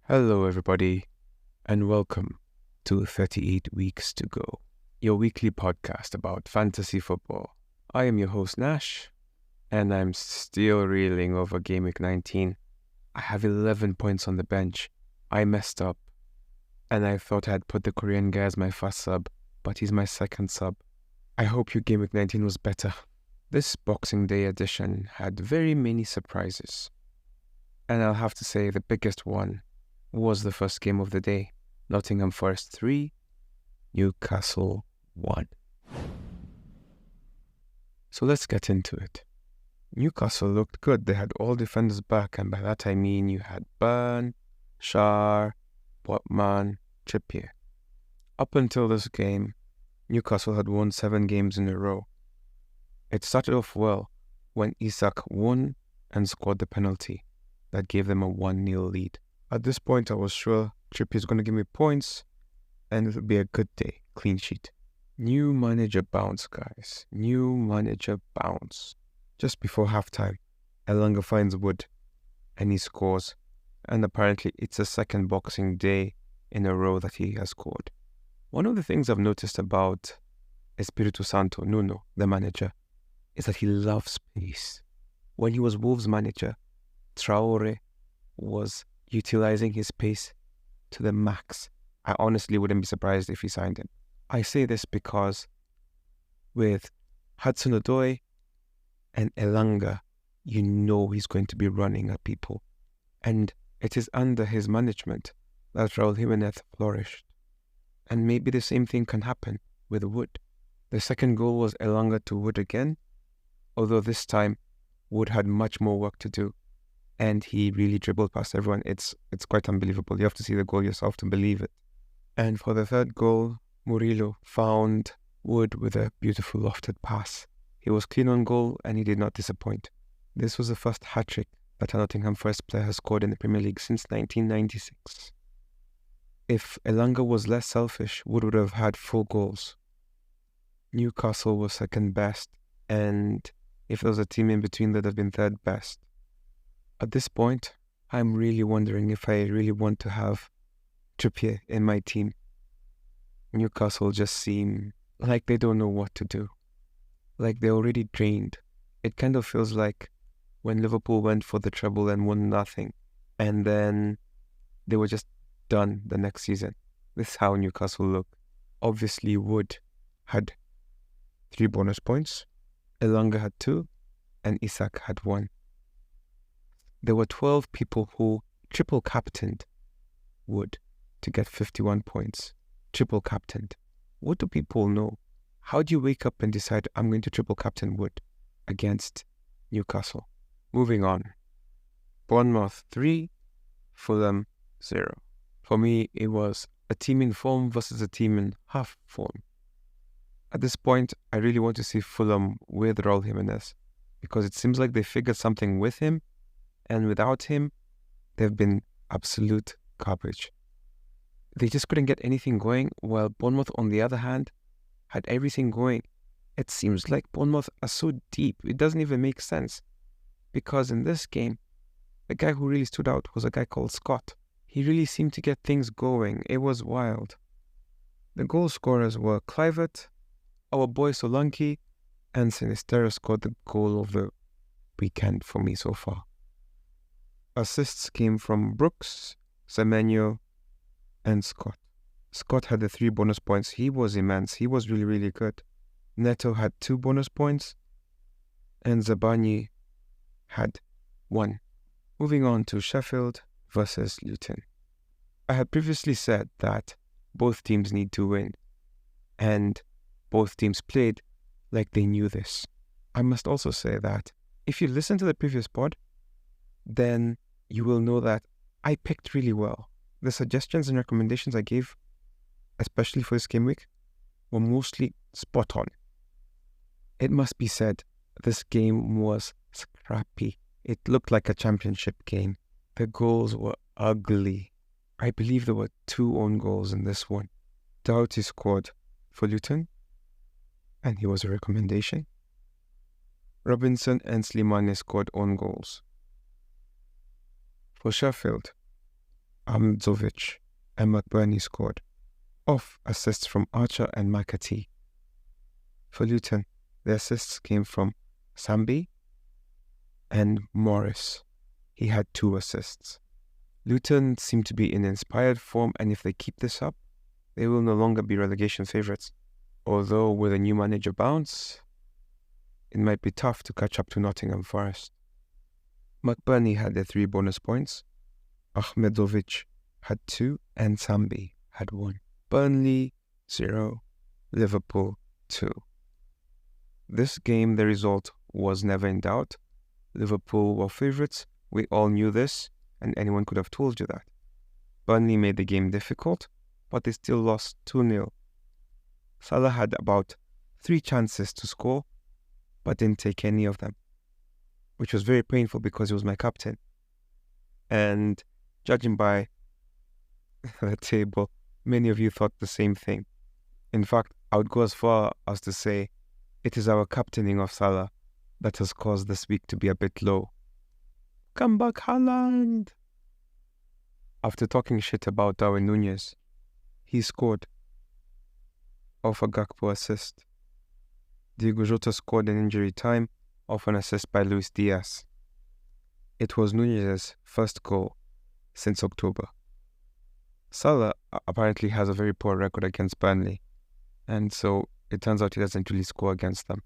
Hello, everybody, and welcome to 38 Weeks to Go, your weekly podcast about fantasy football. I am your host, Nash, and I'm still reeling over Gameweek 19. I have 11 points on the bench. I messed up, and I thought I had put the Korean guy as my first sub, but he's my second sub. I hope your Gameweek 19 was better. This Boxing Day edition had very many surprises, and I'll have to say the biggest one was the first game of the day. Nottingham Forest 3, Newcastle 1. So let's get into it. Newcastle looked good. They had all defenders back, and by that I mean you had Burn, Schär, Botman, Trippier. Up until this game, Newcastle had won 7 games in a row. It started off well when Isak won and scored the penalty that gave them a 1-0 lead. At this point, I was sure Trippier is going to give me points and it would be a good day, clean sheet. New manager bounce, guys. New manager bounce. Just before halftime, Elanga finds Wood and he scores. And apparently it's the second Boxing Day in a row that he has scored. One of the things I've noticed about Espirito Santo, Nuno, the manager, is that he loves pace. When he was Wolves manager, Traore was utilizing his pace to the max. I honestly wouldn't be surprised if he signed him. I say this because with Hudson-Odoi and Elanga, you know he's going to be running at people. And it is under his management that Raul Jimenez flourished. And maybe the same thing can happen with Wood. The second goal was Elanga to Wood again, although this time Wood had much more work to do. And he really dribbled past everyone. It's quite unbelievable. You have to see the goal yourself to believe it. And for the third goal, Murillo found Wood with a beautiful lofted pass. He was clean on goal and he did not disappoint. This was the first hat-trick that a Nottingham Forest player has scored in the Premier League since 1996. If Elanga was less selfish, Wood would have had 4 goals. Newcastle was second best, and if there was a team in between, that would have been third best. At this point, I'm really wondering if I really want to have Trippier in my team. Newcastle just seem like they don't know what to do. Like they're already drained. It kind of feels like when Liverpool went for the treble and won nothing, and then they were just done the next season. This is how Newcastle look. Obviously, Wood had 3 bonus points, Elanga had 2, and Isak had 1. There were 12 people who triple captained Wood to get 51 points. Triple captained. What do people know? How do you wake up and decide, I'm going to triple captain Wood against Newcastle? Moving on. Bournemouth 3, Fulham 0. For me, it was a team in form versus a team in half form. At this point, I really want to see Fulham with Raul Jimenez because it seems like they figured something with him, and without him, they've been absolute garbage. They just couldn't get anything going, while Bournemouth, on the other hand, had everything going. It seems like Bournemouth are so deep, it doesn't even make sense. Because in this game, the guy who really stood out was a guy called Scott. He really seemed to get things going. It was wild. The goal scorers were Kluivert, our boy Solanke, and Sinistero scored the goal of the weekend for me so far. Assists came from Brooks, Semenyo, and Scott. Scott had the 3 bonus points. He was immense. He was really, really good. Neto had 2 bonus points, and Zabani had 1. Moving on to Sheffield versus Luton. I had previously said that both teams need to win, and both teams played like they knew this. I must also say that if you listen to the previous pod, then you will know that I picked really well. The suggestions and recommendations I gave, especially for this game week, were mostly spot on. It must be said, this game was scrappy. It looked like a championship game. The goals were ugly. I believe there were 2 own goals in this one. Doughty scored for Luton, and he was a recommendation. Robinson and Slimani scored own goals. For Sheffield, Amdzovic and McBurney scored, off assists from Archer and McAtee. For Luton, the assists came from Sambi and Morris. He had 2 assists. Luton seem to be in inspired form, and if they keep this up, they will no longer be relegation favourites. Although with a new manager bounce, it might be tough to catch up to Nottingham Forest. McBurney had their 3 bonus points, Ahmedovic had 2, and Sambi had 1. Burnley 0, Liverpool 2. This game, the result was never in doubt. Liverpool were favourites. We all knew this, and anyone could have told you that. Burnley made the game difficult, but they still lost 2-0. Salah had about 3 chances to score, but didn't take any of them, which was very painful because he was my captain. And judging by the table, many of you thought the same thing. In fact, I would go as far as to say it is our captaining of Salah that has caused this week to be a bit low. Come back, Haaland! After talking shit about Darwin Núñez, he scored off a Gakpo assist. Diogo Jota scored in injury time off an assist by Luis Diaz. It was Núñez's first goal since October. Salah apparently has a very poor record against Burnley, and so it turns out he doesn't really score against them.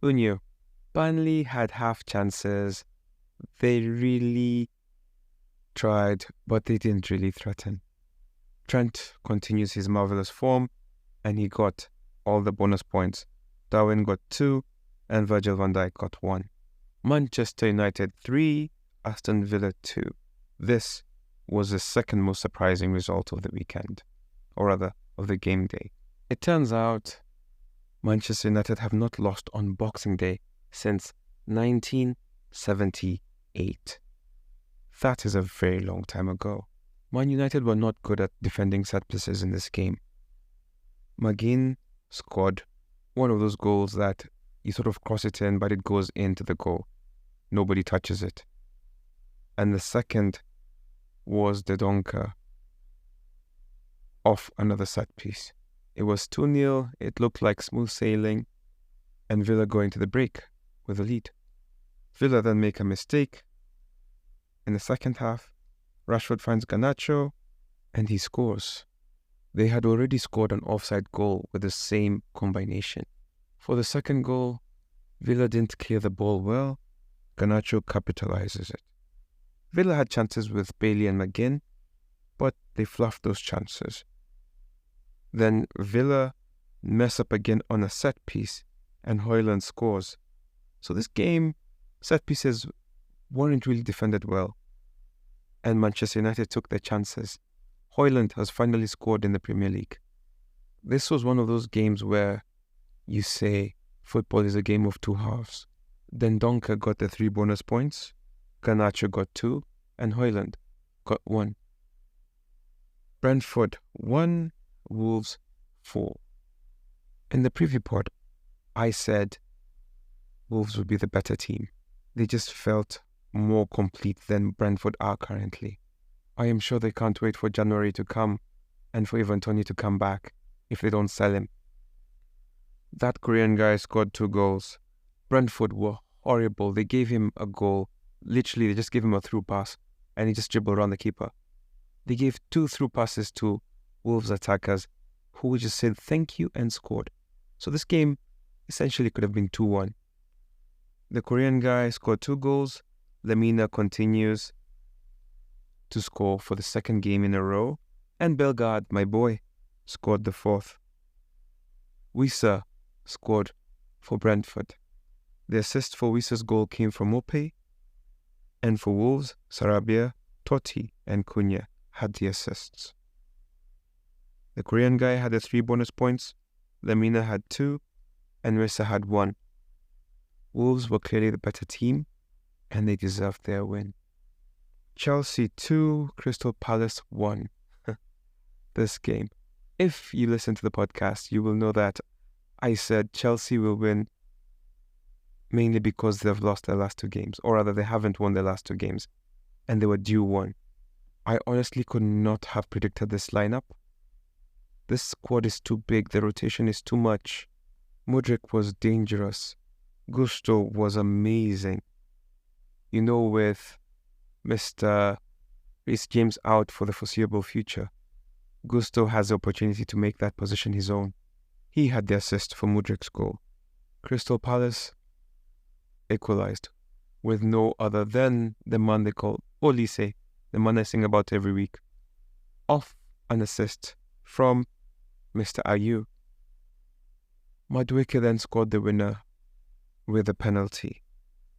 Who knew? Burnley had half chances. They really tried, but they didn't really threaten. Trent continues his marvellous form, and he got all the bonus points. Darwin got 2, and Virgil van Dijk got 1. Manchester United 3, Aston Villa 2. This was the second most surprising result of the weekend, or rather, of the game day. It turns out Manchester United have not lost on Boxing Day since 1978. That is a very long time ago. Man United were not good at defending set pieces in this game. McGinn scored one of those goals that you sort of cross it in, but it goes into the goal. Nobody touches it. And the second was the Donker off another set piece. It was 2-0, it looked like smooth sailing, and Villa going to the break with a lead. Villa then make a mistake. In the second half, Rashford finds Garnacho, and he scores. They had already scored an offside goal with the same combination. For the second goal, Villa didn't clear the ball well. Garnacho capitalizes it. Villa had chances with Bailey and McGinn, but they fluffed those chances. Then Villa mess up again on a set piece, and Højlund scores. So this game, set pieces weren't really defended well, and Manchester United took their chances. Højlund has finally scored in the Premier League. This was one of those games where you say football is a game of 2 halves. Then Donker got the 3 bonus points, Garnacho got 2, and Højlund got 1. Brentford 1, Wolves 4. In the preview pod, I said Wolves would be the better team. They just felt more complete than Brentford are currently. I am sure they can't wait for January to come and for Ivan Toney to come back if they don't sell him. That Korean guy scored 2 goals. Brentford were horrible. They gave him a goal. Literally, they just gave him a through pass and he just dribbled around the keeper. They gave 2 through passes to Wolves attackers who just said thank you and scored. So this game essentially could have been 2-1. The Korean guy scored 2 goals. Lemina continues to score for the 2nd game in a row. And Bellegarde, my boy, scored the 4th. Wissa scored for Brentford. The assist for Wissa's goal came from Mope. And for Wolves, Sarabia, Totti and Cunha had the assists. The Korean guy had the 3 bonus points, Lemina had 2, and Wissa had 1. Wolves were clearly the better team, and they deserved their win. Chelsea 2, Crystal Palace 1. This game. If you listen to the podcast, you will know that I said Chelsea will win mainly because they've lost their last 2 games, or rather they haven't won their last 2 games, and they were due one. I honestly could not have predicted this lineup. This squad is too big, the rotation is too much. Mudryk was dangerous. Gusto was amazing. You know, with Mr. Reece James out for the foreseeable future, Gusto has the opportunity to make that position his own. He had the assist for Mudryk's goal. Crystal Palace equalized with no other than the man they call Olise, the man I sing about every week, off an assist from Mr. Ayew. Madueke then scored the winner with a penalty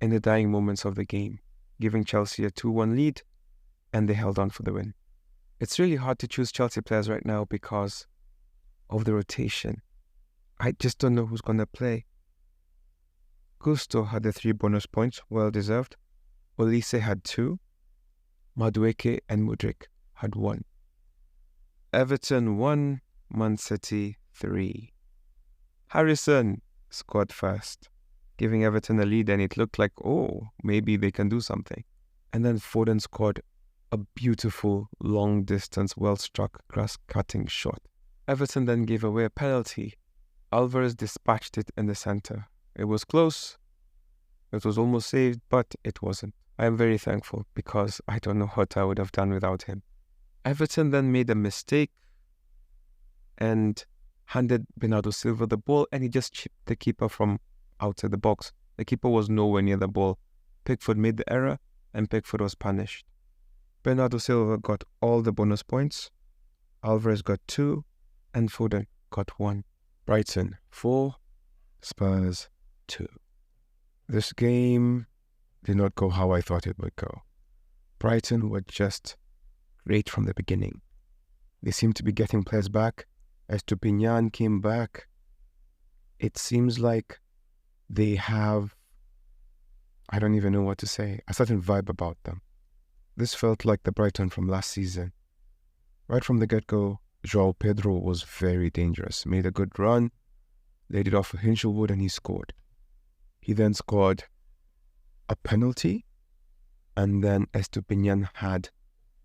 in the dying moments of the game, giving Chelsea a 2-1 lead, and they held on for the win. It's really hard to choose Chelsea players right now because of the rotation. I just don't know who's going to play. Gusto had the 3 bonus points, well deserved. Olise had 2. Madueke and Mudryk had 1. Everton 1, Man City 3. Harrison scored first, giving Everton a lead, and it looked like, oh, maybe they can do something. And then Foden scored a beautiful, long-distance, well-struck, grass-cutting shot. Everton then gave away a penalty. Alvarez dispatched it in the centre. It was close. It was almost saved, but it wasn't. I am very thankful because I don't know what I would have done without him. Everton then made a mistake and handed Bernardo Silva the ball, and he just chipped the keeper from outside the box. The keeper was nowhere near the ball. Pickford made the error, and Pickford was punished. Bernardo Silva got all the bonus points. Alvarez got 2, and Foden got 1. Brighton 4, Spurs 2. This game did not go how I thought it would go. Brighton were just great from the beginning. They seemed to be getting players back. Estupinian came back. It seems like they have, I don't even know what to say, a certain vibe about them. This felt like the Brighton from last season. Right from the get-go, João Pedro was very dangerous. Made a good run, laid it off for Hinchelwood, and he scored. He then scored a penalty, and then Estupinian had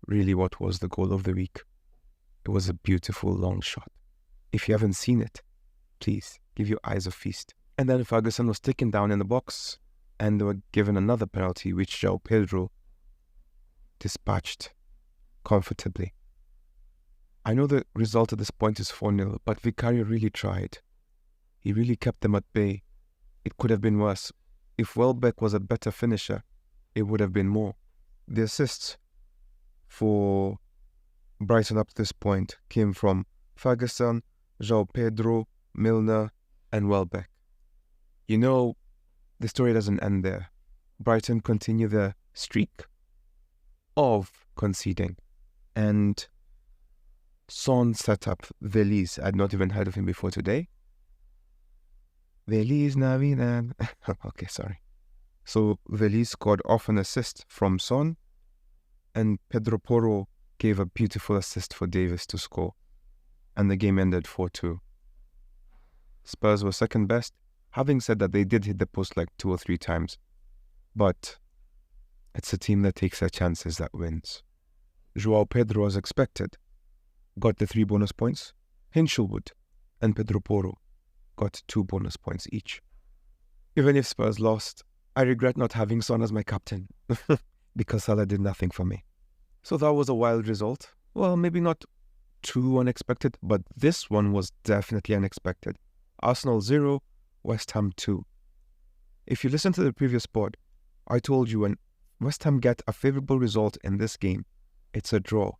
really what was the goal of the week. It was a beautiful long shot. If you haven't seen it, please give your eyes a feast. And then Ferguson was taken down in the box, and they were given another penalty, which João Pedro dispatched comfortably. I know the result at this point is 4-0, but Vicario really tried. He really kept them at bay. It could have been worse. If Welbeck was a better finisher, it would have been more. The assists for Brighton up to this point came from Ferguson, João Pedro, Milner, and Welbeck. You know, the story doesn't end there. Brighton continue the streak of conceding, and Son set up Veliz. I'd not even heard of him before today. Veliz Navidad. Okay, sorry. So Veliz scored off an assist from Son, and Pedro Porro gave a beautiful assist for Davis to score, and the game ended 4-2. Spurs were second best, having said that they did hit the post like 2 or 3 times, but it's a team that takes their chances that wins. João Pedro, as expected, got the 3 bonus points. Hinchelwood and Pedro Porro got 2 bonus points each. Even if Spurs lost, I regret not having Son as my captain because Salah did nothing for me. So that was a wild result. Well, maybe not too unexpected, but this one was definitely unexpected. Arsenal 0, West Ham 2. If you listen to the previous pod, I told you when West Ham get a favourable result in this game, it's a draw.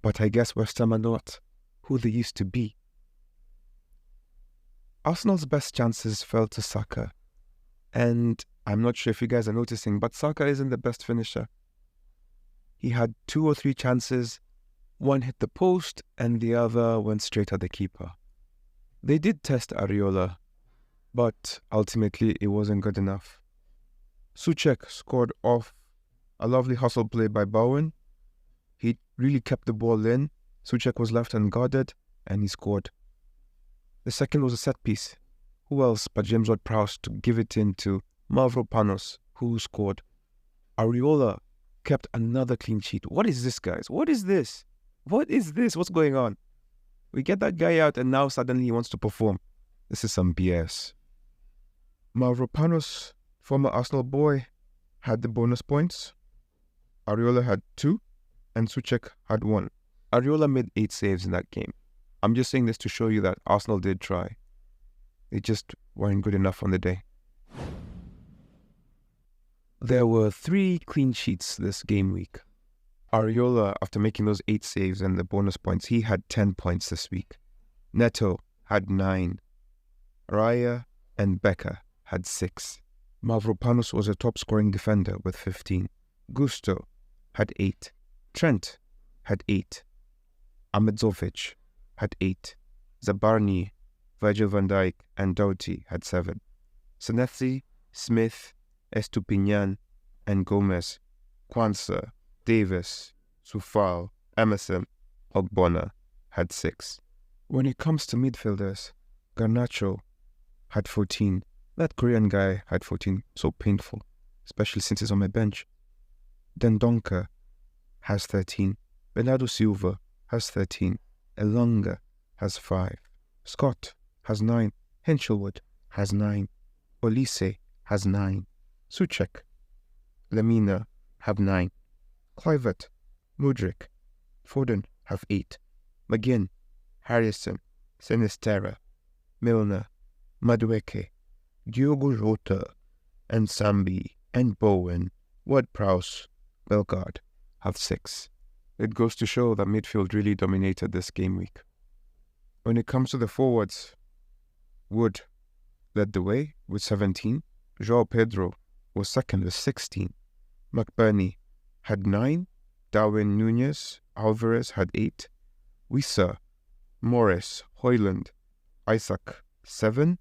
But I guess West Ham are not who they used to be. Arsenal's best chances fell to Saka. And I'm not sure if you guys are noticing, but Saka isn't the best finisher. He had 2 or 3 chances. One hit the post and the other went straight at the keeper. They did test Areola, but ultimately it wasn't good enough. Souček scored off a lovely hustle play by Bowen. He really kept the ball in. Souček was left unguarded and he scored. The second was a set piece. Who else but James Ward-Prowse to give it in to Mavropanos, who scored? Areola kept another clean sheet. What is this, guys? What is this? What is this? What's going on? We get that guy out and now suddenly he wants to perform. This is some BS. Mavropanos, former Arsenal boy, had the bonus points. Areola had 2 and Souček had 1. Areola made 8 saves in that game. I'm just saying this to show you that Arsenal did try. They just weren't good enough on the day. There were 3 clean sheets this game week. Areola, after making those 8 saves and the bonus points, he had 10 points this week. Neto had 9. Raya and Becker had 6. Mavropanos was a top-scoring defender with 15. Gusto had 8. Trent had 8. Ahmedzovic had 8. Zabarni, Virgil van Dijk and Doughty had 7. Senesi, Smith, Estupinian and Gomez, Kwanzaa, Davis, Sufal, Emerson, Ogbonna had 6. When it comes to midfielders, Garnacho had 14. That Korean guy had 14, so painful, especially since he's on my bench. Dendonka has 13. Bernardo Silva has 13. Elonga has 5. Scott has 9. Hinchelwood has 9. Olise has 9. Souček, Lemina have 9. Kluivert, Mudryk, Foden have 8. McGinn, Harrison, Sinisterra, Milner, Madueke, Diogo Jota, and Sambi, and Bowen, Ward-Prowse, Bellegarde have 6. It goes to show that midfield really dominated this game week. When it comes to the forwards, Wood led the way with 17. João Pedro was second with 16. McBurney had 9. Darwin Núñez Alvarez had 8. Wissa, Morris, Højlund, Isaac 7.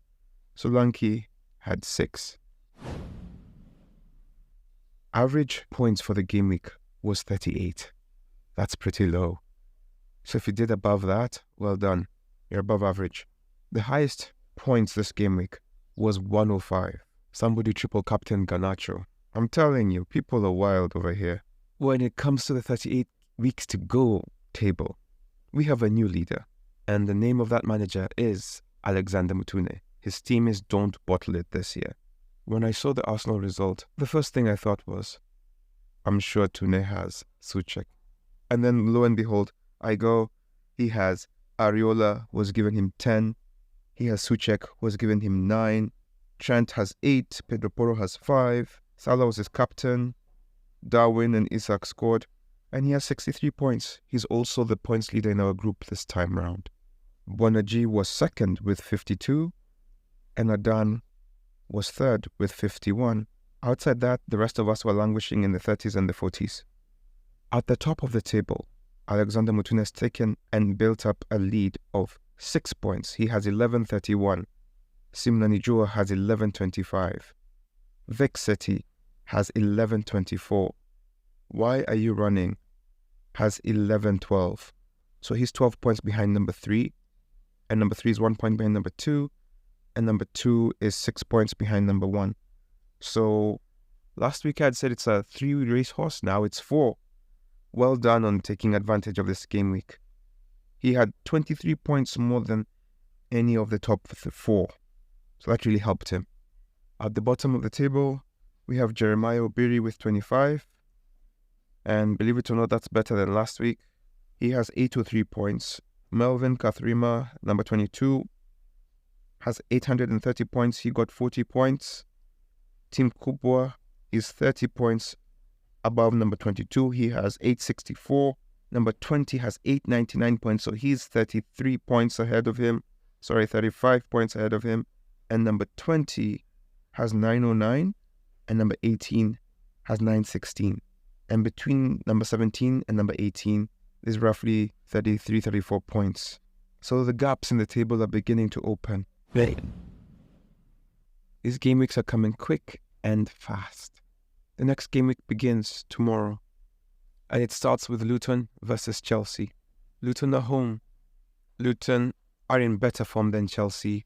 Solanke had 6. Average points for the game week was 38. That's pretty low. So if you did above that, well done. You're above average. The highest points this game week was 105. Somebody triple captain Garnacho. I'm telling you, people are wild over here. When it comes to the 38 weeks to go table, we have a new leader. And the name of that manager is Alexander Mutune. His team is Don't Bottle It this year. When I saw the Arsenal result, the first thing I thought was, I'm sure Tune has Souček. And then lo and behold, I go, he has Areola was giving him 10. He has Souček was giving him 9. Trent has 8. Pedro Porro has 5. Salah was his captain. Darwin and Isaac scored. And he has 63 points. He's also the points leader in our group this time round. Bonaji was second with 52. And Adan was third with 51. Outside that, the rest of us were languishing in the 30s and the 40s. At the top of the table, Alexander Mutune has taken and built up a lead of 6 points. He has 11.31. Simona Nijua has 11.25. Vic City has 11.24. Why Are You Running has 11.12. So he's 12 points behind number 3. And number 3 is 1 point behind number 2. And number 2 is 6 points behind number 1. So last week I had said it's a 3-race horse. Now it's 4. Well done on taking advantage of this game week. He had 23 points more than any of the top 4. So that really helped him. At the bottom of the table, we have Jeremiah Obiri with 25. And believe it or not, that's better than last week. He has 803 points. Melvin Kathrima, number 22, has 830 points. He got 40 points. Tim Kubwa is 30 points above number 22. He has 864. Number 20 has 899 points. So he's 33 points ahead of him. 35 points ahead of him. And number 20 has 909. And number 18 has 916. And between number 17 and number 18 is roughly 33, 34 points. So the gaps in the table are beginning to open. These game weeks are coming quick and fast. The next game week begins tomorrow. And it starts with Luton versus Chelsea. Luton are home. Luton are in better form than Chelsea.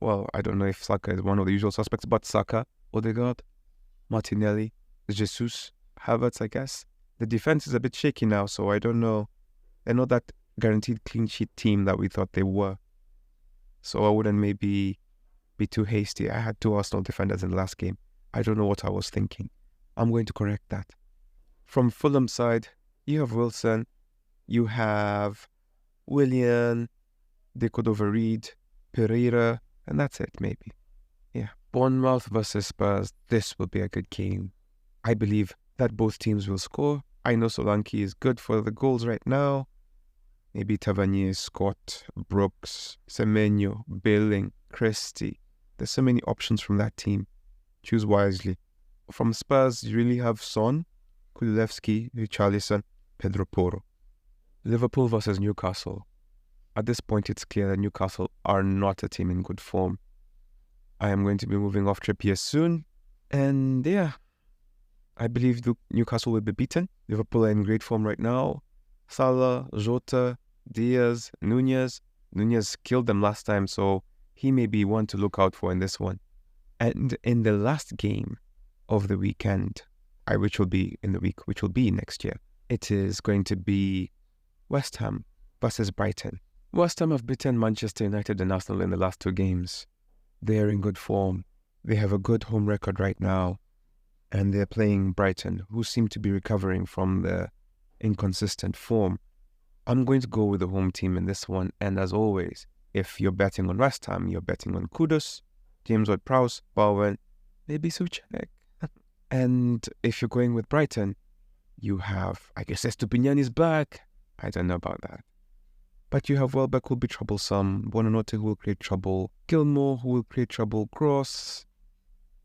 Well, I don't know if Saka is one of the usual suspects, but Saka, Odegaard, Martinelli, Jesus, Havertz, I guess. The defense is a bit shaky now, so I don't know. They're not that guaranteed clean sheet team that we thought they were. So I wouldn't maybe be too hasty. I had 2 Arsenal defenders in the last game. I don't know what I was thinking. I'm going to correct that. From Fulham side, you have Wilson, you have Willian, they could overread, Pereira, and that's it maybe. Yeah. Bournemouth versus Spurs, this will be a good game. I believe that both teams will score. I know Solanke is good for the goals right now. Maybe Tavernier, Scott, Brooks, Semenyo, Billing, Christie. There's so many options from that team. Choose wisely. From Spurs, you really have Son, Kulevski, Richarlison, Pedro Porro. Liverpool versus Newcastle. At this point, it's clear that Newcastle are not a team in good form. I am going to be moving off Trippier soon. And yeah, I believe Newcastle will be beaten. Liverpool are in great form right now. Salah, Jota, Diaz, Nunez. Nunez killed them last time, so he may be one to look out for in this one. And in the last game of the weekend, which will be next year, it is going to be West Ham versus Brighton. West Ham have beaten Manchester United and Arsenal in the last 2 games. They are in good form. They have a good home record right now. And they're playing Brighton, who seem to be recovering from the inconsistent form. I'm going to go with the home team in this one. And as always, if you're betting on West Ham, you're betting on Kudus, James Ward-Prowse, Bowen, maybe Souček. And if you're going with Brighton, you have, I guess, Estupiñán is back. I don't know about that. But you have Welbeck who will be troublesome, Buonanotte who will create trouble, Gilmore who will create trouble, Gross,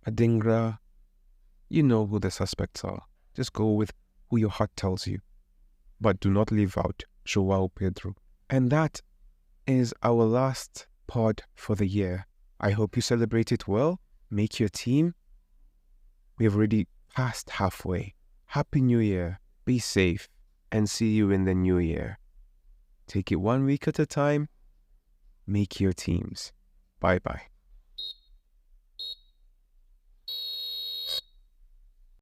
Adingra. You know who the suspects are. Just go with who your heart tells you. But do not leave out João Pedro. And that is our last pod for the year. I hope you celebrate it well. Make your team. We have already passed halfway. Happy New Year. Be safe. And see you in the new year. Take it 1 week at a time. Make your teams. Bye-bye.